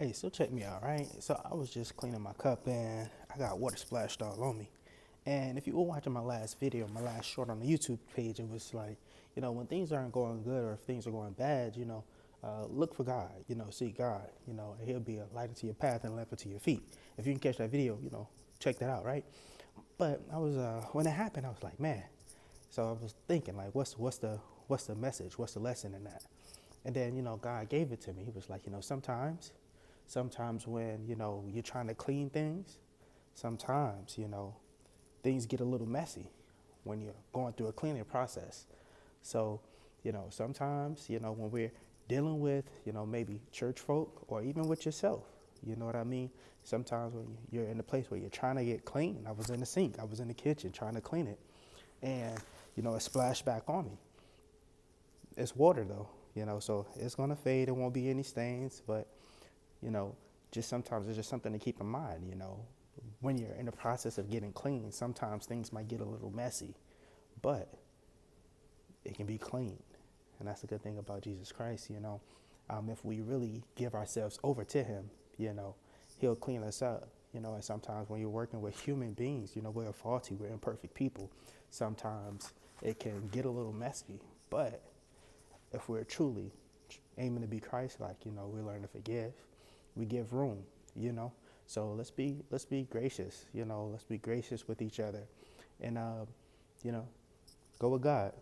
Hey, so check me out, right? So I was just cleaning my cup and I got water splashed all on me. And if you were watching my last video, my last short on the YouTube page, it was like, when things aren't going good or if things are going bad, look for God, seek God, and He'll be a light unto your path and a lamp unto your feet. If you can catch that video, check that out, right? But when it happened, I was like, man. So I was thinking, like, what's the message? What's the lesson in that? And then, God gave it to me. He was like, sometimes when, you're trying to clean things, sometimes, things get a little messy when you're going through a cleaning process. So, sometimes, when we're dealing with, maybe church folk or even with yourself, you know what I mean? Sometimes when you're in a place where you're trying to get clean, I was in the sink, I was in the kitchen trying to clean it, and, it splashed back on me. It's water though, so it's gonna fade. There won't be any stains, but you know, just sometimes it's just something to keep in mind. When you're in the process of getting clean, sometimes things might get a little messy, but it can be clean, and that's the good thing about Jesus Christ. If we really give ourselves over to Him, He'll clean us up. And sometimes when you're working with human beings, we're faulty, we're imperfect people. Sometimes it can get a little messy, but if we're truly aiming to be Christ-like, we learn to forgive, we give room, So let's be gracious, let's be gracious with each other, and you know, go with God.